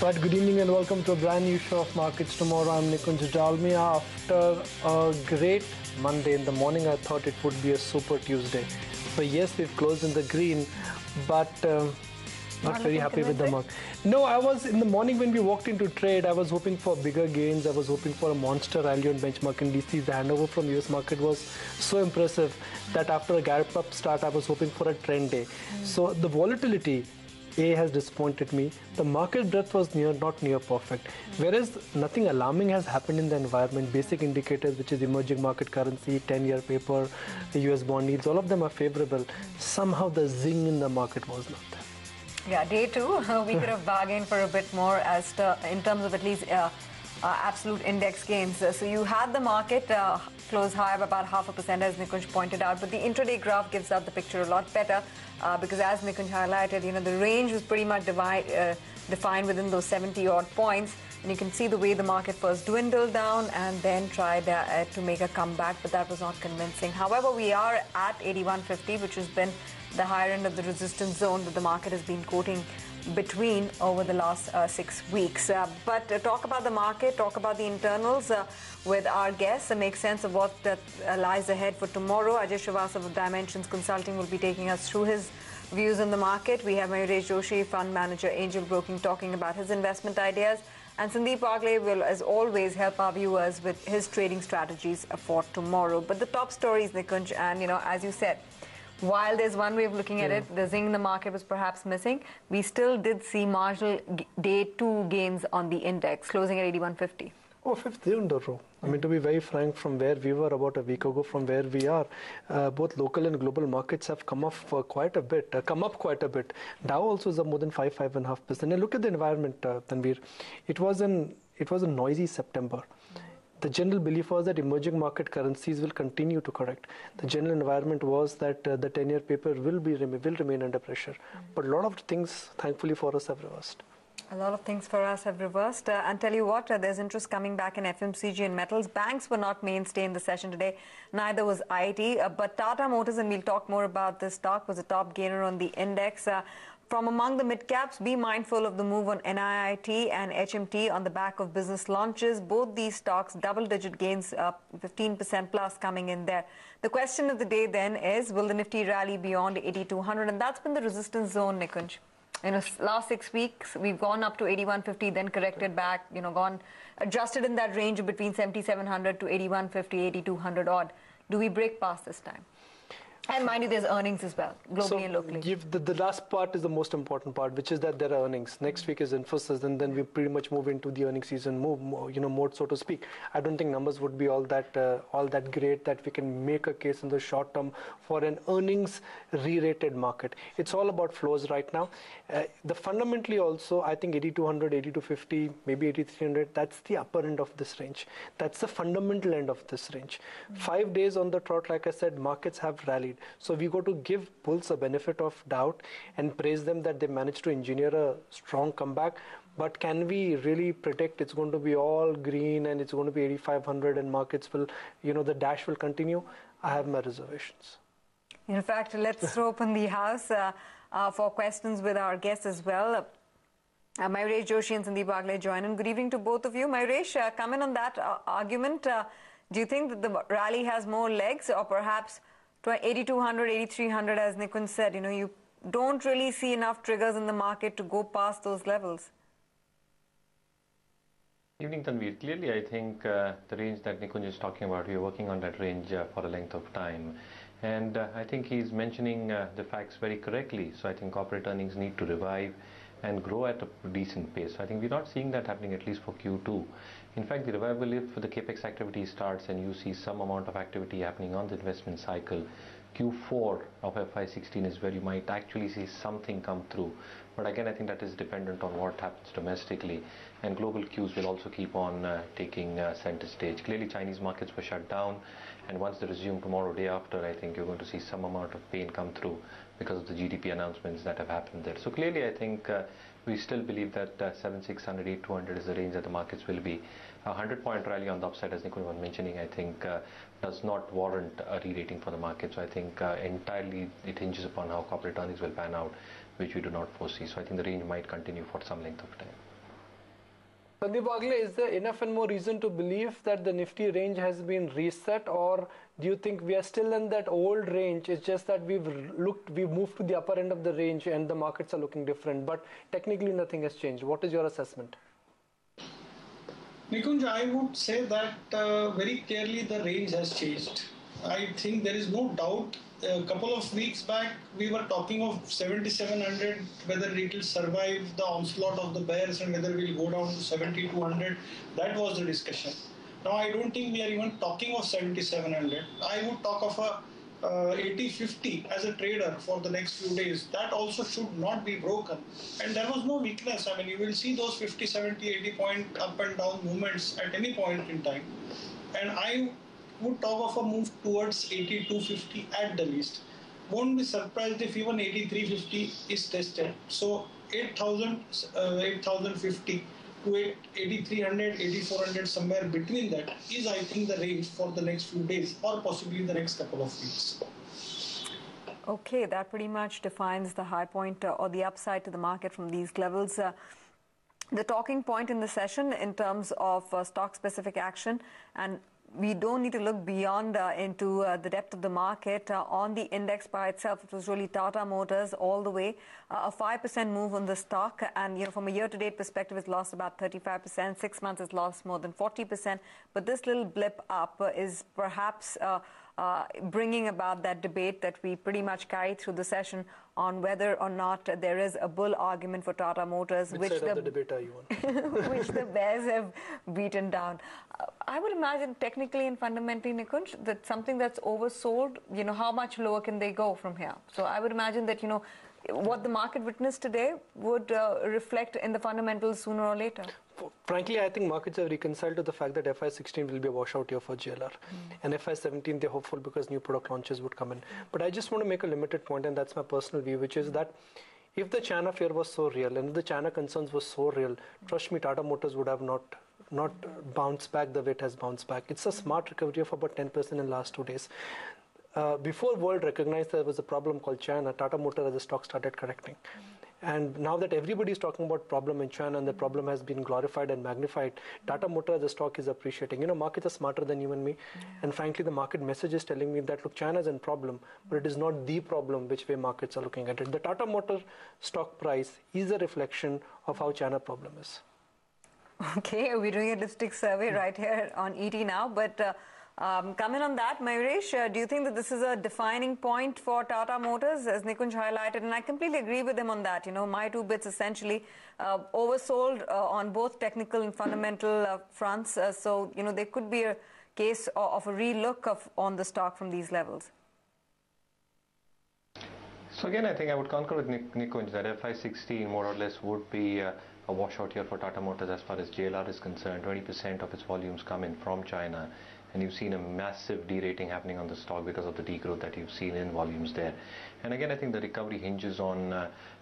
Right, good evening and welcome to a brand new show of Markets Tomorrow. I'm Nikunj Jalmia. After a great Monday in the morning, I thought it would be a super Tuesday. So yes, we've closed in the green, but not very happy with the market. No, I was in the morning when we walked into trade, I was hoping for bigger gains. I was hoping for a monster rally on benchmark indices. The handover from US market was so impressive that after a gap up start, I was hoping for a trend day. So the volatility has disappointed me. The market breadth was not near perfect. Whereas nothing alarming has happened in the environment. Basic indicators, which is emerging market currency, 10-year paper, the US bond yields, all of them are favorable. Somehow the zing in the market was not there. Yeah, day two, we could have bargained for a bit more in terms of at least absolute index gains. So you had the market close high of about 0.5%, as Nikunj pointed out, but the intraday graph gives out the picture a lot better because, as Nikunj highlighted, the range was pretty much defined within those 70-odd points. And you can see the way the market first dwindled down and then tried to make a comeback, but that was not convincing. However, we are at 81.50, which has been the higher end of the resistance zone that the market has been quoting between over the last 6 weeks. But talk about the market, talk about the internals with our guests and make sense of what lies ahead for tomorrow. Ajay Srivastava of Dimensions Consulting will be taking us through his views on the market. We have Mayuresh Joshi, fund manager, Angel Broking, talking about his investment ideas. And Sandeep Agle will, as always, help our viewers with his trading strategies for tomorrow. But the top stories, Nikunj, and as you said, while there's one way of looking at it, the zing in the market was perhaps missing, we still did see marginal day two gains on the index, closing at 81.50. Oh, fifth day in a row. I mean, to be very frank, from where we were about a week ago, from where we are, both local and global markets have come up quite a bit. Dow also is up more than 5.5%. And look at the environment, Tanvir. It was a noisy September. The general belief was that emerging market currencies will continue to correct. The general environment was that the 10-year paper will remain under pressure. But a lot of things, thankfully for us, have reversed. A lot of things for us have reversed. And tell you what, there's interest coming back in FMCG and metals. Banks were not mainstay in the session today. Neither was IT. But Tata Motors, and we'll talk more about this stock, was a top gainer on the index. From among the mid-caps, be mindful of the move on NIIT and HMT on the back of business launches. Both these stocks, double-digit gains, 15% plus coming in there. The question of the day then is, will the Nifty rally beyond 8,200? And that's been the resistance zone, Nikunj. Last 6 weeks, we've gone up to 81.50, then corrected back, adjusted in that range of between 7,700 to 81.50, 8,200 odd. Do we break past this time? And mind you, there's earnings as well, globally and locally. The last part is the most important part, which is that there are earnings. Next week is Infosys, and then we pretty much move into the earnings season mode, so to speak. I don't think numbers would be all that great that we can make a case in the short term for an earnings re-rated market. It's all about flows right now. The fundamentally also, I think 8,200, 8,250, maybe 8,300, that's the upper end of this range. That's the fundamental end of this range. 5 days on the trot, like I said, markets have rallied. So we got to give bulls a benefit of doubt and praise them that they managed to engineer a strong comeback. But can we really predict it's going to be all green and it's going to be 8,500 and markets will, the dash will continue? I have my reservations. In fact, let's throw open the house for questions with our guests as well. Mayuresh Joshi and Sandeep Agle join in. Good evening to both of you. Mayuresh, come in on that argument. Do you think that the rally has more legs, or perhaps 8,200, 8,300, as Nikunj said, you don't really see enough triggers in the market to go past those levels? Evening, Tanvir. Clearly, I think the range that Nikunj is talking about, we are working on that range for a length of time. And I think he's mentioning the facts very correctly. So I think corporate earnings need to revive and grow at a decent pace. So I think we're not seeing that happening, at least for Q2. In fact, the revival, if the capex activity starts and you see some amount of activity happening on the investment cycle, Q4 of FY16 is where you might actually see something come through. But again, I think that is dependent on what happens domestically, and global cues will also keep on taking center stage. Clearly, Chinese markets were shut down, and once they resume tomorrow, day after, I think you're going to see some amount of pain come through because of the GDP announcements that have happened there. So clearly, I think we still believe that 7,600, 8,200 is the range that the markets will be. A 100-point rally on the upside, as Nikunj was mentioning, I think does not warrant a re-rating for the market. So I think entirely it hinges upon how corporate earnings will pan out, which we do not foresee. So I think the range might continue for some length of time. Sandeep Agle, is there enough and more reason to believe that the Nifty range has been reset, or do you think we are still in that old range? It's just that we've moved to the upper end of the range and the markets are looking different, but technically nothing has changed. What is your assessment? Nikunj, I would say that very clearly the range has changed. I think there is no doubt. A couple of weeks back, we were talking of 7,700, whether it will survive the onslaught of the bears and whether it will go down to 7,200. That was the discussion. Now, I don't think we are even talking of 7,700. I would talk of a 80-50 as a trader for the next few days. That also should not be broken. And there was no weakness. I mean, you will see those 50, 70, 80 point up and down movements at any point in time. And I would talk of a move towards 82.50 at the least. Won't be surprised if even 83.50 is tested. So 8,050 to 8,300, 8,400, somewhere between that is, I think, the range for the next few days or possibly the next couple of weeks. Okay, that pretty much defines the high point or the upside to the market from these levels. The talking point in the session in terms of stock-specific action, and we don't need to look beyond into the depth of the market. On the index by itself, it was really Tata Motors all the way, a 5% move on the stock, and from a year-to-date perspective, it's lost about 35%. 6 months, it's lost more than 40%. But this little blip up is perhaps bringing about that debate that we pretty much carried through the session on whether or not there is a bull argument for Tata Motors, which side of the debate are you on? which the bears have beaten down. I would imagine technically and fundamentally, Nikunj, that something that's oversold, how much lower can they go from here? So I would imagine that, what the market witnessed today would reflect in the fundamentals sooner or later. Frankly, I think markets have reconciled to the fact that FY16 will be a washout year for JLR. And FY17, they're hopeful because new product launches would come in. But I just want to make a limited point, and that's my personal view, which is that if the China fear was so real and if the China concerns were so real, trust me, Tata Motors would have not bounced back the way it has bounced back. It's a smart recovery of about 10% in the last 2 days. Before world recognized there was a problem called China, Tata Motors as a stock started correcting. And now that everybody is talking about problem in China and the problem has been glorified and magnified, Tata Motors as a stock is appreciating. Markets are smarter than you and me. And frankly, the market message is telling me that, look, China is in problem, but it is not the problem which way markets are looking at it. The Tata Motors stock price is a reflection of how China problem is. Okay, we're doing a lipstick survey right here on ET now, but coming on that, Mayuresh, do you think that this is a defining point for Tata Motors, as Nikunj highlighted? And I completely agree with him on that. My two bits essentially oversold on both technical and fundamental fronts. So, there could be a case of a relook on the stock from these levels. So again, I think I would concur with Nikunj that FY16 more or less would be a washout here for Tata Motors as far as JLR is concerned. 20% of its volumes come in from China. And you've seen a massive derating happening on the stock because of the degrowth that you've seen in volumes there. And again, I think the recovery hinges on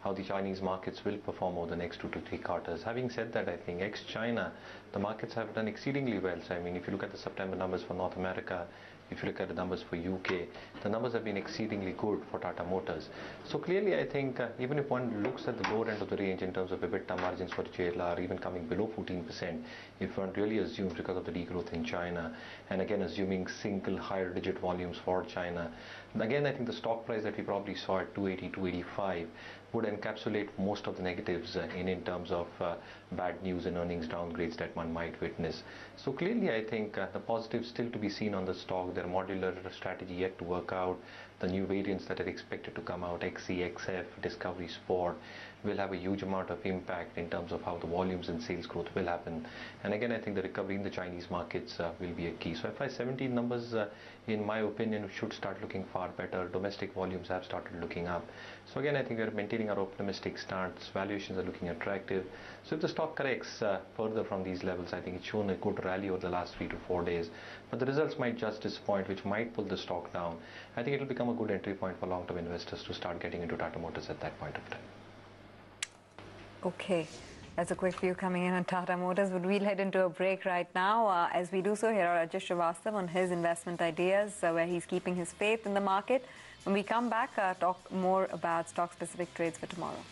how the Chinese markets will perform over the next 2 to 3 quarters. Having said that, I think ex-China, the markets have done exceedingly well. So, I mean, if you look at the September numbers for North America, if you look at the numbers for UK, the numbers have been exceedingly good for Tata Motors. So clearly, I think even if one looks at the lower end of the range in terms of EBITDA margins for JLR, even coming below 14%, if one really assumes because of the degrowth in China, and again assuming single higher digit volumes for China, again I think the stock price that we probably saw at 280, 285 would encapsulate most of the negatives in terms of bad news and earnings downgrades that one might witness. So clearly I think the positives still to be seen on the stock, their modular strategy yet to work out, the new variants that are expected to come out, XE, XF, Discovery Sport, will have a huge amount of impact in terms of how the volumes and sales growth will happen. And again, I think the recovery in the Chinese markets will be a key. So FY17 numbers, in my opinion, should start looking far better. Domestic volumes have started looking up. So again, I think we are maintaining our optimistic stance. Valuations are looking attractive. So if the stock corrects further from these levels, I think it's shown a good rally over the last 3 to 4 days. But the results might just disappoint, which might pull the stock down. I think it will become a good entry point for long-term investors to start getting into Tata Motors at that point of time. Okay, that's a quick view coming in on Tata Motors, but we'll head into a break right now. As we do so, here are Rajesh Srivastava on his investment ideas, where he's keeping his faith in the market. When we come back, talk more about stock-specific trades for tomorrow.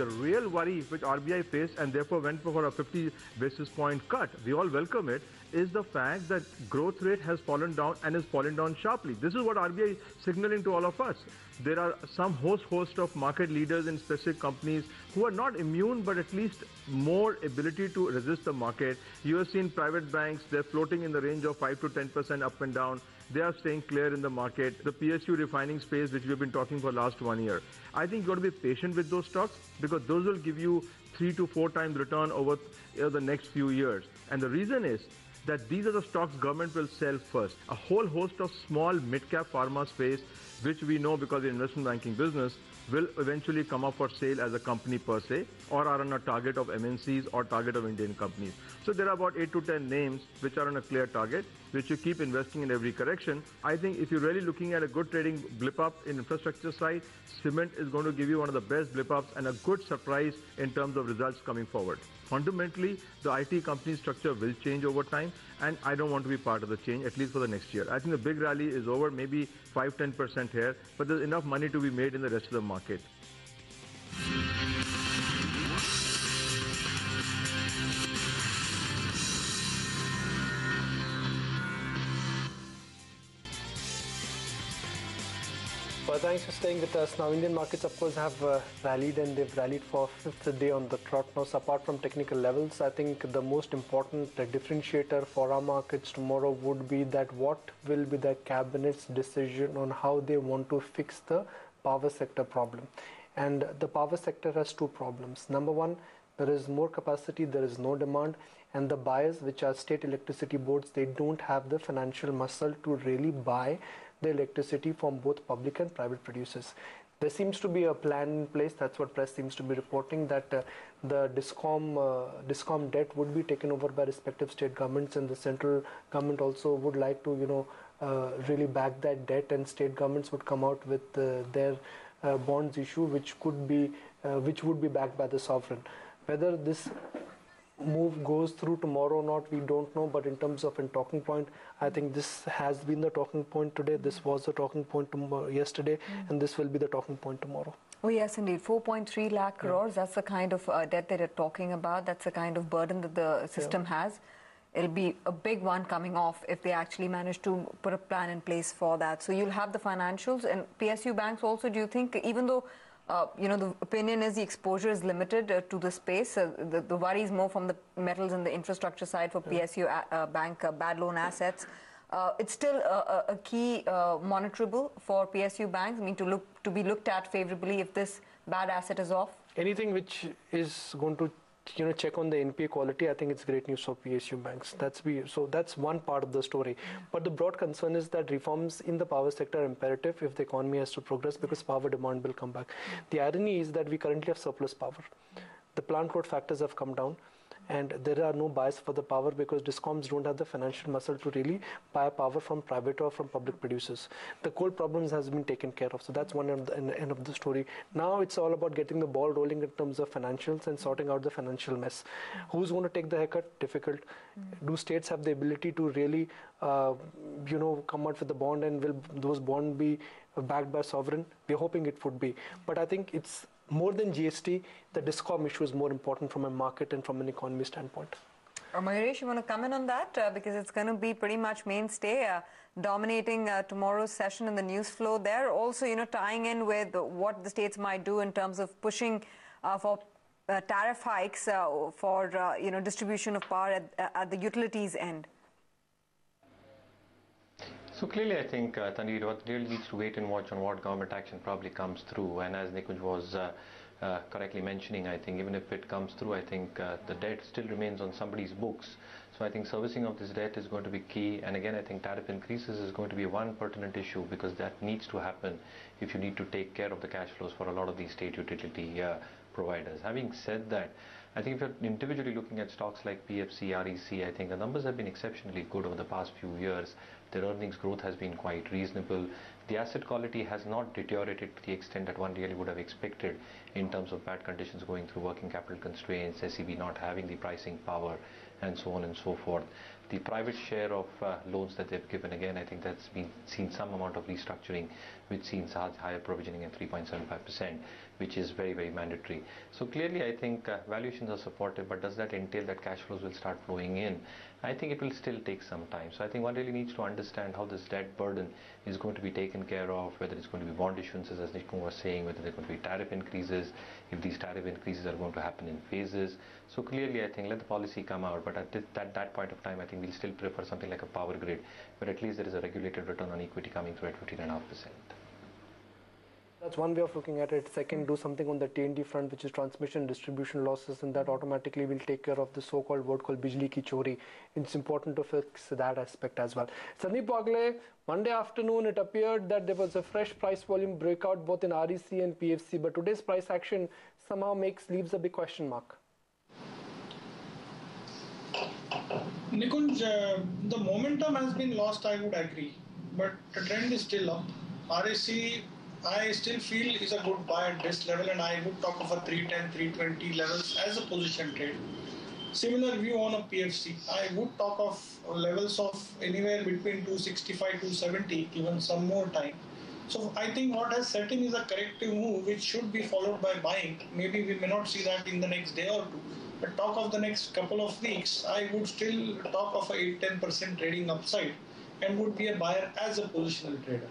The real worry which RBI faced and therefore went for a 50 basis point cut, we all welcome it, is the fact that growth rate has fallen down and is falling down sharply. This is what RBI is signaling to all of us. There are some host of market leaders in specific companies who are not immune but at least more ability to resist the market. You have seen private banks, they're floating in the range of 5 to 10% up and down. They are staying clear in the market. The PSU refining space, which we've been talking for last 1 year. I think you've got to be patient with those stocks because those will give you 3 to 4 times return over the next few years. And the reason is that these are the stocks government will sell first. A whole host of small mid-cap pharma space, which we know because of the investment banking business, will eventually come up for sale as a company per se, or are on a target of MNCs or target of Indian companies. So there are about 8 to 10 names which are on a clear target, which you keep investing in every correction. I think if you're really looking at a good trading blip up in infrastructure side, cement is going to give you one of the best blip ups and a good surprise in terms of results coming forward. Fundamentally, the IT company structure will change over time, and I don't want to be part of the change, at least for the next year. I think the big rally is over, maybe 5-10% here, but there's enough money to be made in the rest of the market. Well, thanks for staying with us. Now, Indian markets, of course, have rallied, and they've rallied for fifth day on the trot. Now, so apart from technical levels, I think the most important differentiator for our markets tomorrow would be that what will be the cabinet's decision on how they want to fix the power sector problem. And the power sector has two problems. Number one, there is more capacity, there is no demand, and the buyers, which are state electricity boards, they don't have the financial muscle to really buy the electricity from both public and private producers. There seems to be a plan in place, that's what press seems to be reporting, that the Discom debt would be taken over by respective state governments, and the central government also would like to, really back that debt, and state governments would come out with their bonds issue, which would be backed by the sovereign. Whether this move goes through tomorrow or not, we don't know, but in terms of a talking point, I think this has been the talking point today. This was the talking point yesterday, and this will be the talking point tomorrow. Oh yes, indeed. 4.3 lakh crores, that's the kind of debt that you're talking about. That's the kind of burden that the system has. It'll be a big one coming off if they actually manage to put a plan in place for that. So you'll have the financials and PSU banks also. Do you think, even though the opinion is the exposure is limited to the space, the worry is more from the metals and the infrastructure side for PSU bank bad loan assets, it's still a key monitorable for PSU banks, I mean, to be looked at favorably if this bad asset is off? Anything which is going to check on the NPA quality, I think it's great news for PSU banks. So that's one part of the story. But the broad concern is that reforms in the power sector are imperative if the economy has to progress, because power demand will come back. The irony is that we currently have surplus power. The plant load factors have come down, and there are no buyers for the power because discoms don't have the financial muscle to really buy power from private or from public producers. The coal problems has been taken care of, so that's one end of the story. Now it's all about getting the ball rolling in terms of financials and sorting out the financial mess. Who's going to take the haircut? Difficult. Do states have the ability to really come out with the bond, and will those bonds be backed by sovereign? We're hoping it would be, but I think it's more than GST, the Discom issue is more important from a market and from an economy standpoint. Mayuresh, you want to comment on that? Because it's going to be pretty much mainstay, dominating tomorrow's session in the news flow there. Also, tying in with what the states might do in terms of pushing for tariff hikes for, distribution of power at the utilities end. So clearly, I think, Tanveer, what really needs to wait and watch on what government action probably comes through. And as Nikunj was correctly mentioning, I think even if it comes through, I think the debt still remains on somebody's books. So I think servicing of this debt is going to be key. And again, I think tariff increases is going to be one pertinent issue, because that needs to happen if you need to take care of the cash flows for a lot of these state utility providers. Having said that, I think if you're individually looking at stocks like PFC, REC, I think the numbers have been exceptionally good over the past few years. Their earnings growth has been quite reasonable. The asset quality has not deteriorated to the extent that one really would have expected in terms of bad conditions going through working capital constraints, SEB not having the pricing power. and so on and so forth. The private share of loans that they've given, again, I think that's been seen some amount of restructuring, which seems higher provisioning at 3.75%, which is very, very mandatory. So clearly, I think valuations are supportive, but does that entail that cash flows will start flowing in? I think it will still take some time. So I think one really needs to understand how this debt burden is going to be taken care of, whether it's going to be bond issuances, as Nikun was saying, whether there are going to be tariff increases, if these tariff increases are going to happen in phases. So clearly, I think let the policy come out, but at that point of time, I think we'll still prefer something like a power grid, where at least there is a regulated return on equity coming through at 15.5%. That's one way of looking at it. Second, do something on the T&D front, which is transmission distribution losses, and that automatically will take care of the so-called word called Bijli Ki Chori. It's important to fix that aspect as well. Sandeep Wagle, Monday afternoon, it appeared that there was a fresh price volume breakout both in REC and PFC, but today's price action somehow leaves a big question mark. Nikunj, the momentum has been lost, I would agree, but the trend is still up. RAC, I still feel is a good buy at this level, and I would talk of a 310, 320 levels as a position trade. Similar view on a PFC. I would talk of levels of anywhere between 265, 270, given some more time. So I think what has set in is a corrective move, which should be followed by buying. Maybe we may not see that in the next day or two. But talk of the next couple of weeks, I would still talk of a 8-10% trading upside and would be a buyer as a positional trader.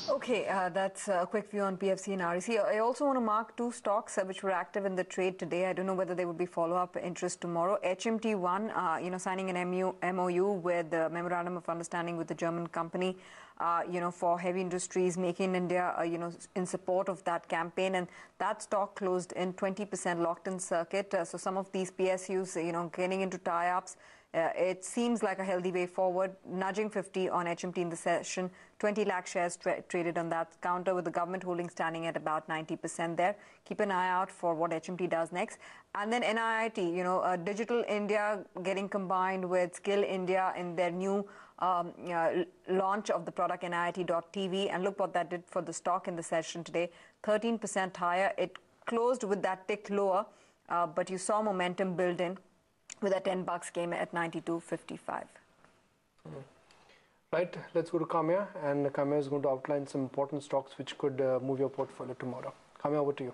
Okay, that's a quick view on PFC and REC. I also want to mark two stocks which were active in the trade today. I don't know whether there would be follow-up interest tomorrow. HMT1, signing an MOU with the Memorandum of Understanding with the German company, for heavy industries, Make in India, in support of that campaign. And that stock closed in 20% locked-in circuit. So some of these PSUs, getting into tie-ups. It seems like a healthy way forward, nudging 50 on HMT in the session. 20 lakh shares traded on that counter, with the government holding standing at about 90% there. Keep an eye out for what HMT does next. And then NIIT, Digital India getting combined with Skill India in their new launch of the product NIIT.TV. And look what that did for the stock in the session today, 13% higher. It closed with that tick lower, but you saw momentum build in, with a $10 came at 92.55. Right, let's go to Kamya, and Kamya is going to outline some important stocks which could move your portfolio tomorrow. Kamya, over to you.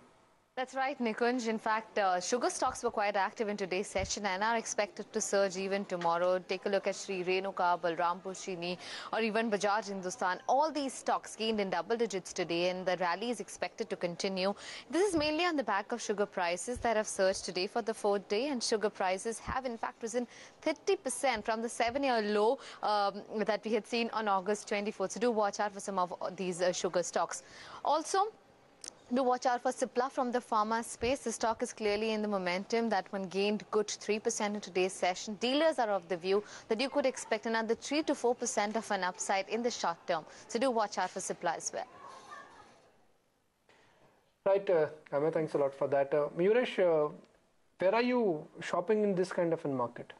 That's right, Nikunj. In fact, sugar stocks were quite active in today's session and are expected to surge even tomorrow. Take a look at Sri Renuka, Balrampur Chini, or even Bajaj Hindustan. All these stocks gained in double digits today, and the rally is expected to continue. This is mainly on the back of sugar prices that have surged today for the fourth day, and sugar prices have in fact risen 30% from the 7-year low that we had seen on August 24th. So do watch out for some of these sugar stocks. Also, do watch out for Cipla from the pharma space. The stock is clearly in the momentum. That one gained good 3% in today's session. Dealers are of the view that you could expect another 3 to 4% of an upside in the short term. So do watch out for Cipla as well. Right, Kamya, thanks a lot for that. Mayuresh, where are you shopping in this kind of a market?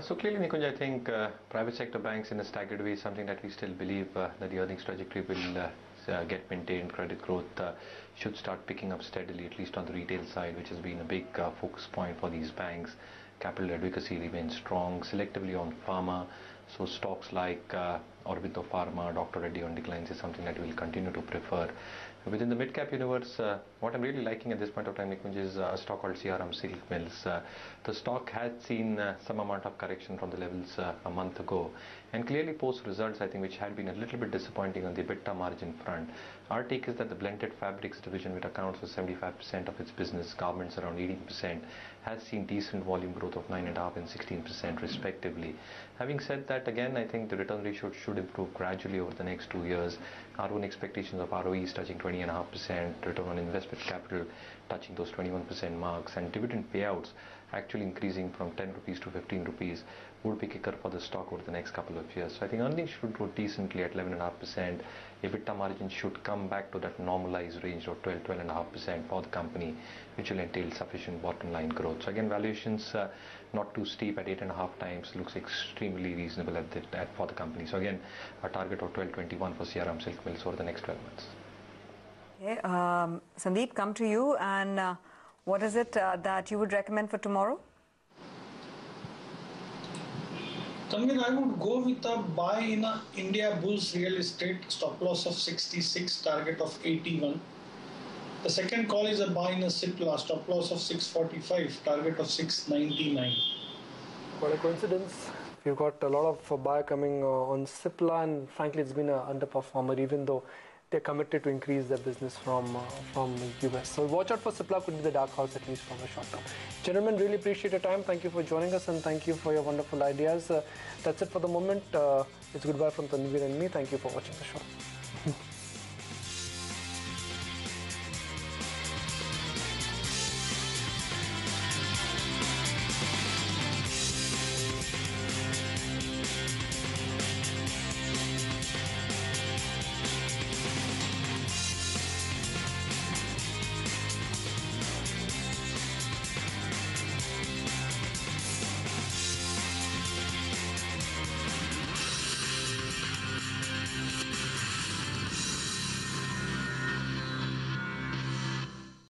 So clearly, Nikunj, I think private sector banks in a staggered way is something that we still believe that the earnings trajectory will get maintained. Credit growth should start picking up steadily, at least on the retail side, which has been a big focus point for these banks. Capital adequacy remains strong, selectively on pharma. So stocks like Aurobindo Pharma, Dr. Reddy on declines is something that we'll continue to prefer. Within the mid-cap universe, what I'm really liking at this point of time, Nikunj, is a stock called CRM Silk Mills. The stock had seen some amount of correction from the levels a month ago, and clearly post results, I think, which had been a little bit disappointing on the EBITDA margin front. Our take is that the blended fabrics division, which accounts for 75% of its business, garments around 18%, has seen decent volume growth of 9.5% and 16% respectively. Having said that, again, I think the return ratio should improve gradually over the next 2 years. Our own expectations of ROE is touching 20.5%, return on investment capital touching those 21% marks, and dividend payouts actually increasing from 10 rupees to 15 rupees would be kicker for the stock over the next couple of years. So I think earnings should grow decently at 11.5%. EBITDA margin should come back to that normalized range of 12.5% for the company, which will entail sufficient bottom line growth. So again, valuations not too steep at 8.5 times looks extremely reasonable for the company. So again, a target of 12.21 for CRM Silk Mills over the next 12 months. Okay, Sandeep, come to you. And What is it that you would recommend for tomorrow? Tanvir, I would go with a buy in a India Bulls real estate, stop loss of 66, target of 81. The second call is a buy in a Cipla, stop loss of 645, target of 699. What a coincidence. We've got a lot of buy coming on Cipla, and frankly, it's been an underperformer, even though they're committed to increase their business from US. So watch out for Cipla, could be the dark horse at least from the short term. Gentlemen, really appreciate your time. Thank you for joining us, and thank you for your wonderful ideas. That's it for the moment. It's goodbye from Tanvir and me. Thank you for watching the show.